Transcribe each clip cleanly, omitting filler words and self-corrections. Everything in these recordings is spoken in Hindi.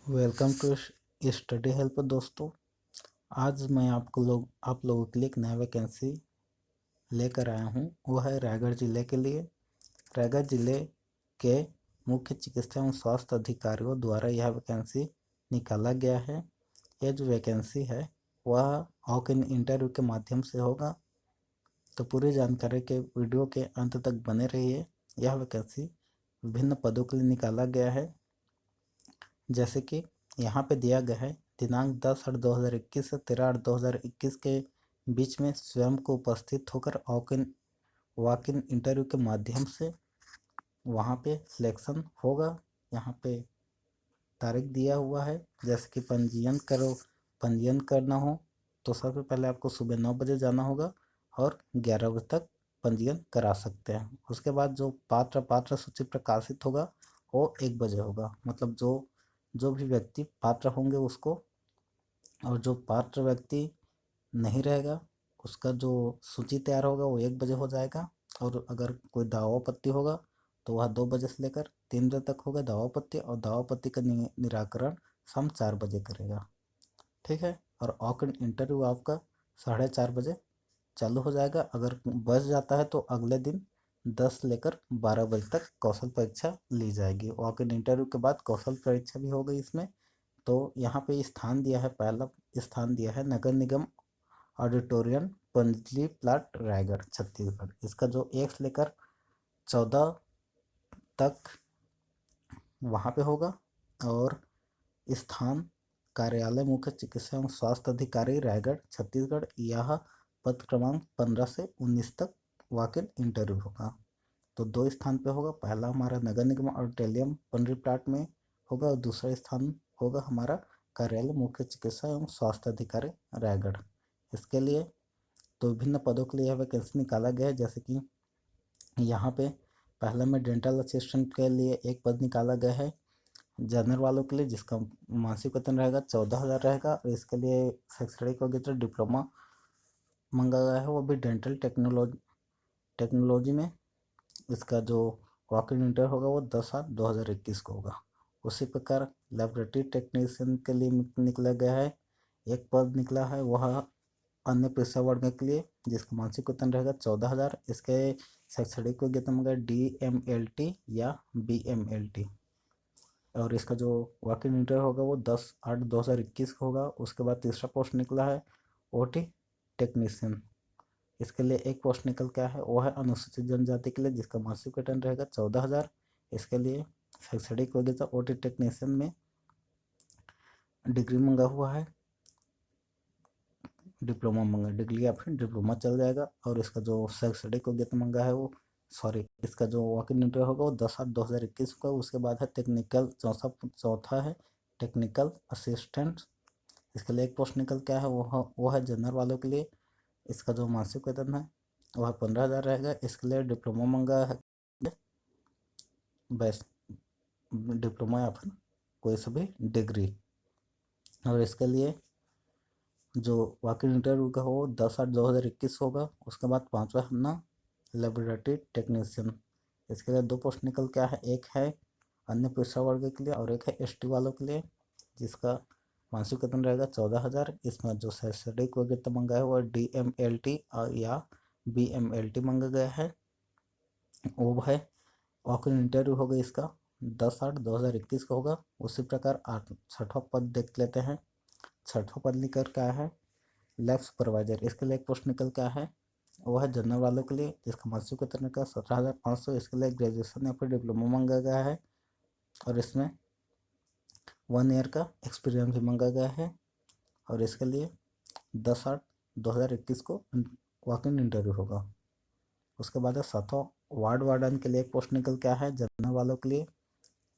वेलकम टू स्टडी हेल्प दोस्तों। आज मैं आप लोगों के लिए एक नया वैकेंसी लेकर आया हूँ। वो है रायगढ़ ज़िले के लिए। रायगढ़ ज़िले के मुख्य चिकित्सा एवं स्वास्थ्य अधिकारियों द्वारा यह वैकेंसी निकाला गया है। यह जो वैकेंसी है वह वॉक इन इंटरव्यू के माध्यम से होगा। तो पूरी जानकारी के वीडियो के अंत तक बने रहिए। यह वैकेंसी विभिन्न पदों के लिए निकाला गया है, जैसे कि यहाँ पे दिया गया है दिनांक 10/8/2021 से 13/8/2021 के बीच में स्वयं को उपस्थित होकर वॉक इन इंटरव्यू के माध्यम से वहाँ पे सिलेक्शन होगा। यहाँ पे तारीख दिया हुआ है, जैसे कि पंजीयन करना हो तो सबसे पहले आपको सुबह 9 बजे जाना होगा और 11 बजे तक पंजीयन करा सकते हैं। उसके बाद जो पात्र सूची प्रकाशित होगा वो 1 बजे होगा। मतलब जो भी व्यक्ति पात्र होंगे उसको, और जो पात्र व्यक्ति नहीं रहेगा उसका जो सूची तैयार होगा वो 1 बजे हो जाएगा। और अगर कोई दावा आपत्ति होगा तो वह 2 बजे से लेकर 3 बजे तक होगा दावा आपत्ति, और दावा आपत्ति का निराकरण शाम 4 बजे करेगा। ठीक है। और ऑकन इंटरव्यू आपका 4:30 बजे चालू हो जाएगा। अगर बच जाता है तो अगले दिन 10 लेकर 12 बजे तक कौशल परीक्षा ली जाएगी। वॉक इन इंटरव्यू के बाद कौशल परीक्षा भी हो गई इसमें। तो यहाँ पे स्थान दिया है, पहला स्थान दिया है नगर निगम ऑडिटोरियम पंजली प्लाट रायगढ़ छत्तीसगढ़। इसका जो 1 से लेकर 14 तक वहाँ पे होगा। और स्थान कार्यालय मुख्य चिकित्सा एवं स्वास्थ्य अधिकारी रायगढ़ छत्तीसगढ़। यह पद क्रमांक 15 से 19 तक वॉक इन इंटरव्यू होगा। तो 2 स्थान पे होगा। पहला हमारा नगर निगम ऑडिटोरियम पंजली प्लाट में होगा और दूसरा स्थान होगा हमारा कार्यालय मुख्य चिकित्सा एवं स्वास्थ्य अधिकारी रायगढ़। इसके लिए तो विभिन्न पदों के लिए यह वैकेंसी निकाला गया है, जैसे कि यहाँ पे पहला में डेंटल असिस्टेंट के लिए एक पद निकाला गया है जनरल वालों के लिए, जिसका मासिक वेतन रहेगा 14,000 रहेगा। और इसके लिए शैक्षणिक योग्यता डिप्लोमा मांगा गया है, वो भी डेंटल टेक्नोलॉजी में। इसका जो वॉक इन इंटरव्यू होगा वो 10/8/2021 को होगा। उसी प्रकार लेबोरेटरी टेक्नीशियन के लिए निकला गया है, एक पद निकला है, वह अन्य पेशा वर्ग के लिए, जिसका मासिक वेतन रहेगा 14,000। इसके शैक्षणिक योग्यता मांगा DMLT या BMLT। और इसका जो वॉक इन इंटरव्यू होगा वो 10/8/2021 को होगा। उसके बाद तीसरा पोस्ट निकला है OT टेक्नीशियन। इसके लिए एक पोस्ट निकल के आया है, वो है अनुसूचित जनजाति के लिए, जिसका मासिक वेतन रहेगा 14,000। इसके लिए शैक्षणिक योग्यता OT टेक्नीशियन में डिग्री मंगा हुआ है, डिप्लोमा मंगा, डिग्री या फिर डिप्लोमा चल जाएगा। और इसका जो शैक्षणिक योग्यता मंगा है वो इसका जो वॉक इन इंटरव्यू होगा वो 10/8/2021 का। उसके बाद है टेक्निकल, चौथा है टेक्निकल असिस्टेंट। इसके लिए एक पोस्ट निकल के आया है, वो है जनरल वालों के लिए। इसका जो मासिक वेतन है वह 15,000 रहेगा। इसके लिए डिप्लोमा मंगा है, बेस्ट डिप्लोमा या फिर कोई सा भी डिग्री। और इसके लिए जो वॉक इन इंटरव्यू का हो 10/8/2021 होगा। उसके बाद 5वां अपना लेबोरेटरी टेक्नीशियन। इसके लिए 2 पोस्ट निकल के आया है, एक है अन्य पिछड़ा वर्ग के लिए और एक है ST वालों के लिए, जिसका मासिक वेतन रहेगा 14,000। इसमें जो शैक्षणिक योग्यता मंगा है वह DMLT या BMLT मंगा गया है, वो है। वॉक इन इंटरव्यू होगा इसका 10/8/2021 का होगा। उसी प्रकार 6वां पद देख लेते हैं। 6वां पद निकल के आया है लैब सुपरवाइजर। इसके लिए एक पोस्ट निकल के आया है, वो है जनरल वालों के लिए, जिसका मासिक वेतन का 17,500। इसके लिए ग्रेजुएशन या फिर डिप्लोमा मांगा गया है और इसमें 1 ईयर का एक्सपीरियंस भी मांगा गया है। और इसके लिए 10/8/2021 को वॉक इन इंटरव्यू होगा। उसके बाद है 7वां वार्ड वार्डन के लिए एक पोस्ट निकल के आया है जनरल वालों के लिए।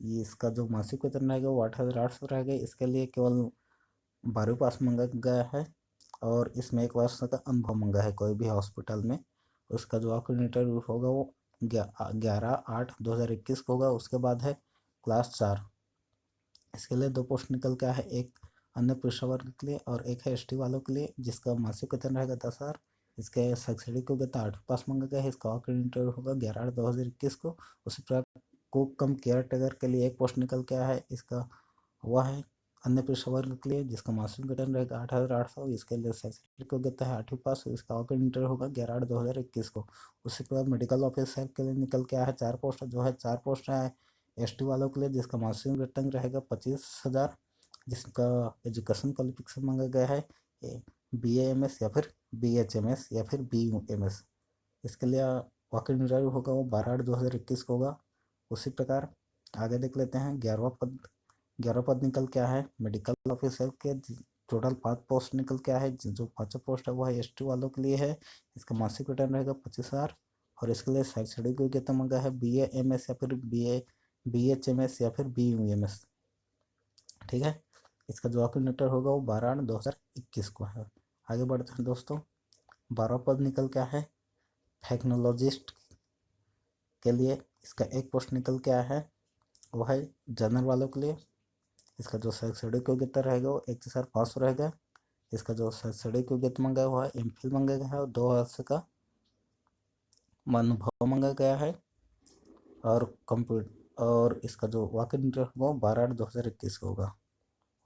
ये इसका जो मासिक वेतन रहेगा वो 8,800 रहेगा। इसके लिए केवल 12वीं पास मांगा गया है और इसमें 1 वर्ष का अनुभव मांगा है कोई भी हॉस्पिटल में। उसका जो वॉक इन इंटरव्यू होगा वो 11/8/2021 को होगा। उसके बाद है क्लास 4। इसके लिए 2 पोस्ट निकल के आया है, एक अन्य पिछड़ा वर्ग के लिए और एक है ST वालों के लिए, जिसका मासिक वेतन रहेगा 10,000। इसके शैक्षणिक योग्यता 8 पास मांगा गया है। इसका वॉक इन इंटरव्यू होगा 11/8/2021 को। उसी प्रकार कुक कम केयर टेकर के लिए एक पोस्ट निकल के आया है, इसका वह है अन्य पिछड़ा वर्ग के लिए जिसका मासिक वेतन रहेगा 8,800, इसके लिए शैक्षणिक योग्यता है 8वीं पास, इसका ऑफर इंटर होगा 11/8/2021 को। उसी के बाद मेडिकल ऑफिसर के लिए निकल के आया है 4 पोस्ट, जो है 4 पोस्ट है एसटी वालों के लिए, जिसका मासिक वेतन रहेगा 25,000, जिसका एजुकेशन क्वालिफिकेशन मांगा गया है BA/MS या फिर BHMS या फिर BUMS। इसके लिए वॉक इन इंटरव्यू होगा वो 12/8/2021 को होगा। उसी प्रकार आगे देख लेते हैं 11वां पद निकल के आया है मेडिकल ऑफिसर के। टोटल 5 पोस्ट निकल के आया है, जो 5 पोस्ट है वो है एसटी वालों के लिए है। इसका मासिक वेतन रहेगा 25,000 और इसके लिए शैक्षणिक योग्यता मांगा है BA/MS या फिर BHMS या फिर BUMS। ठीक है, इसका जो वॉक इन लेटर होगा वो 12/8/2021 को है। आगे बढ़ते हैं दोस्तों, 12वां पद निकल के आया है टेक्नोलॉजिस्ट के लिए। इसका एक पोस्ट निकल के आया है, वो है जनरल वालों के लिए। इसका जो शैक्षणिक योग्यता रहेगा वो 1,500 रहेगा। इसका जो शैक्षणिक योग्यता मांगा हुआ है MPhil मांगा गया है और 2 वर्ष का अनुभव मांगा गया है। और कंप्यूटर और इसका जो वॉक इन इंटरव्यू होगा वो 12/8/2021 को होगा।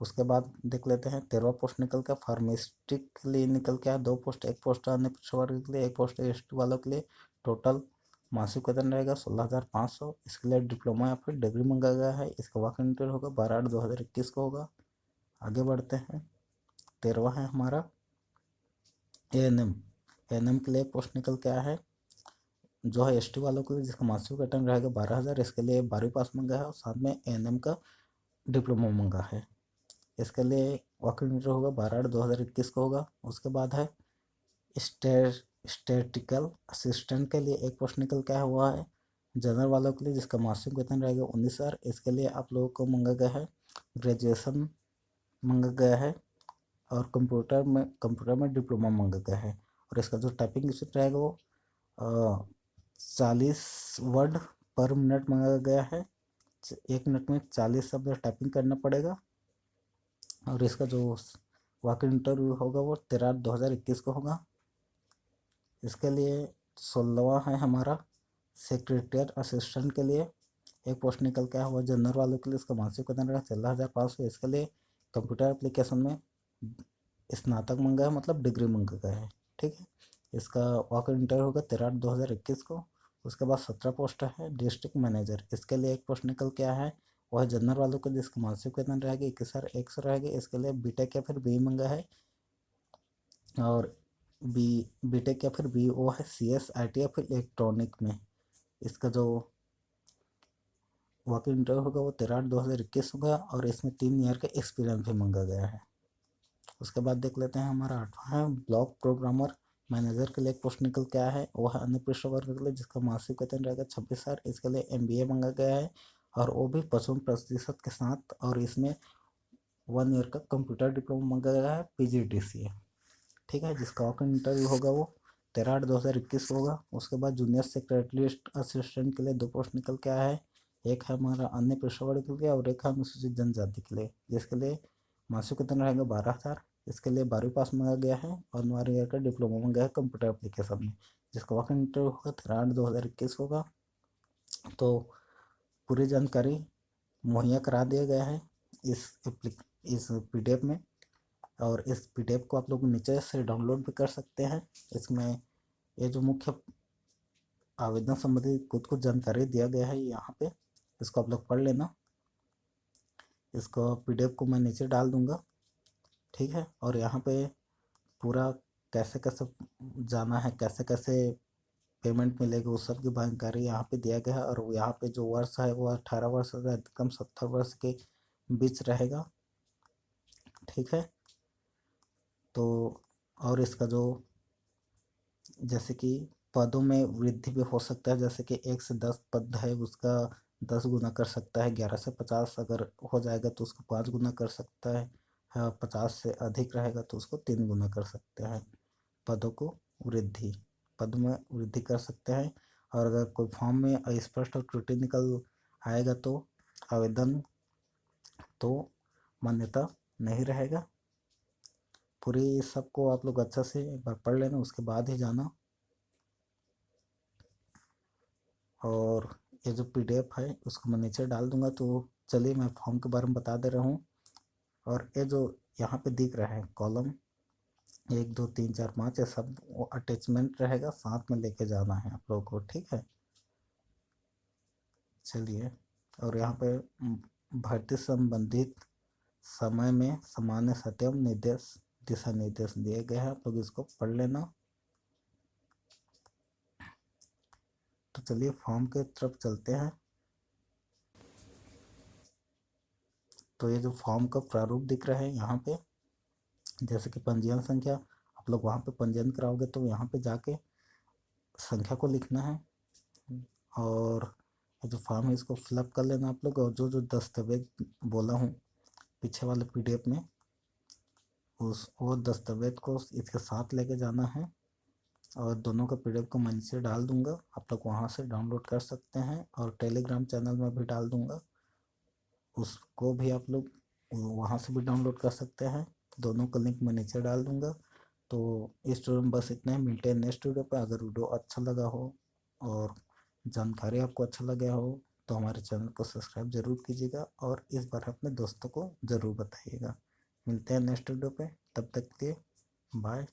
उसके बाद देख लेते हैं 13वां पोस्ट निकल के फार्मासिस्ट के लिए निकल के आया 2 पोस्ट, एक पोस्ट अन्य पिछड़ा वर्ग के लिए, एक पोस्ट एसटी वालों के लिए। टोटल मासिक वेतन रहेगा 16,500। इसके लिए डिप्लोमा या फिर डिग्री मांगा गया है। इसका वॉक इन इंटरव्यू होगा 12/8/2021 को होगा। आगे बढ़ते हैं, 13वां है हमारा ANM के लिए पोस्ट निकल के आया है, जो है एसटी वालों के लिए, जिसका मासिक वेतन रहेगा 12,000। इसके लिए 12वीं पास मांगा है और साथ में ANM का डिप्लोमा मांगा है। इसके लिए वॉक इन इंटरव्यू होगा 12/8/2021 को होगा। उसके बाद है स्टैटिकल असिस्टेंट के लिए एक पोस्ट निकल के आया हुआ है जनरल वालों के लिए, जिसका मासिक वेतन रहेगा 19,000। इसके लिए आप लोगों को मांगा गया है ग्रेजुएशन मांगा गया है और कंप्यूटर में डिप्लोमा मांगा गया है। और इसका जो टाइपिंग स्पीड रहेगा वो 40 वर्ड पर मिनट मांगा गया है। 1 मिनट में 40 शब्द टाइपिंग करना पड़ेगा। और इसका जो वॉक इन इंटरव्यू होगा वो 13/8/2021 को होगा। इसके लिए 16वां है हमारा सेक्रेटरिएट असिस्टेंट के लिए एक पोस्ट निकल के आया हुआ जनरल वालों के लिए। इसका मासिक वेतन रहेगा 16,500। इसके लिए कंप्यूटर एप्लीकेशन में स्नातक मांगा है, मतलब डिग्री मांगा गया है। ठीक है, इसका वॉक इन इंटरव्यू होगा 13/8/2021 को। उसके बाद 17 पोस्ट है डिस्ट्रिक्ट मैनेजर। इसके लिए एक पोस्ट निकल के आया है, वह जनरल वालों के, जिसका मासिक वेतन रहेगा 21,100 रहेगा। इसके लिए बीटेक या फिर BE मांगा है और बीटेक या फिर BE वो है CS IT या फिर इलेक्ट्रॉनिक में। इसका जो वॉक इन इंटरव्यू होगा वो 13/8/2021 होगा और इसमें 3 ईयर का एक्सपीरियंस भी मांगा गया है। उसके बाद देख लेते हैं हमारा 8वां है ब्लॉक प्रोग्रामर मैनेजर के लिए एक पोस्ट निकल के आया है, वह है अन्य पिछड़ा वर्ग के लिए, जिसका मासिक वेतन रहेगा 26,000। इसके लिए MBA मांगा गया है और वो भी 55% के साथ, और इसमें 1 ईयर का कंप्यूटर डिप्लोमा मांगा गया है PGDCA। ठीक है, जिसका वॉक इन इंटरव्यू होगा वो 13/8/2021 को होगा। उसके बाद जूनियर सेक्रेटरिएट असिस्टेंट के लिए 2 पोस्ट निकल के आया है, एक है हमारा अन्य पिछड़ा वर्ग के लिए और एक है अनुसूचित जनजाति के लिए, जिसके लिए मासिक वेतन रहेगा 12,000। इसके लिए 12वीं पास मांगा गया है और 1 ईयर का डिप्लोमा मांगा है कंप्यूटर एप्लीकेशन में, जिसका वॉक इन इंटरव्यू होगा 13/8/2021 होगा। तो पूरी जानकारी मुहैया करा दिया गया है इस PDF में, और इस PDF को आप लोग नीचे से डाउनलोड भी कर सकते हैं। इसमें ये जो मुख्य आवेदन संबंधी कुछ जानकारी दिया गया है यहाँ पे, इसको आप लोग पढ़ लेना। इसको PDF को मैं नीचे डाल दूँगा। ठीक है, और यहाँ पे पूरा कैसे कैसे जाना है, कैसे कैसे पेमेंट मिलेगी, उस सब की जानकारी यहाँ पे दिया गया है। और यहाँ पे जो वर्ष है वो 18 वर्ष से कम 70 वर्ष के बीच रहेगा। ठीक है, तो और इसका जो जैसे कि पदों में वृद्धि भी हो सकता है, जैसे कि 1 से 10 पद है उसका 10 गुना कर सकता है, 11 से 50 अगर हो जाएगा तो उसको 5 गुना कर सकता है, 50 से अधिक रहेगा तो उसको 3 गुना कर सकते हैं। पदों को पद में वृद्धि कर सकते हैं। और अगर कोई फॉर्म में अस्पष्ट और त्रुटि निकल आएगा तो आवेदन तो मान्यता नहीं रहेगा। पूरी सबको आप लोग अच्छा से एक बार पढ़ लेना, उसके बाद ही जाना। और ये जो PDF है उसको मैं नीचे डाल दूंगा। तो चलिए मैं फॉर्म के बारे में बता दे रहा हूँ। और ये जो यहाँ पे दिख रहा है कॉलम 1 2 3 4 5, ये सब वो अटैचमेंट रहेगा, साथ में लेके जाना है आप लोगों को, ठीक है। चलिए, और यहाँ पे भर्ती संबंधित समय में सामान्य सत्यम निर्देश दिशा निर्देश दिए गए हैं, आप लोग इसको पढ़ लेना। तो चलिए फॉर्म के तरफ चलते हैं। तो ये जो फॉर्म का प्रारूप दिख रहा है यहाँ पे, जैसे कि पंजीयन संख्या, आप लोग वहाँ पे पंजीयन कराओगे तो यहाँ पे जाके संख्या को लिखना है, और ये जो फॉर्म है इसको फिलअप कर लेना आप लोग। और जो जो दस्तावेज बोला हूँ पीछे वाले पीडीएफ में, उस वो दस्तावेज को इसके साथ लेके जाना है, और दोनों का पीडीएफ को मैं नीचे डाल दूंगा, आप लोग वहाँ से डाउनलोड कर सकते हैं, और टेलीग्राम चैनल में भी डाल दूंगा, उसको भी आप लोग वहाँ से भी डाउनलोड कर सकते हैं। दोनों का लिंक मैं नीचे डाल दूंगा। तो इस वीडियो में बस इतना ही, मिलते हैं नेक्स्ट वीडियो पे। अगर वीडियो अच्छा लगा हो और जानकारी आपको अच्छा लगा हो तो हमारे चैनल को सब्सक्राइब ज़रूर कीजिएगा, और इस बार अपने दोस्तों को ज़रूर बताइएगा। मिलते हैं नेक्स्ट वीडियो पे, तब तक के लिए बाय।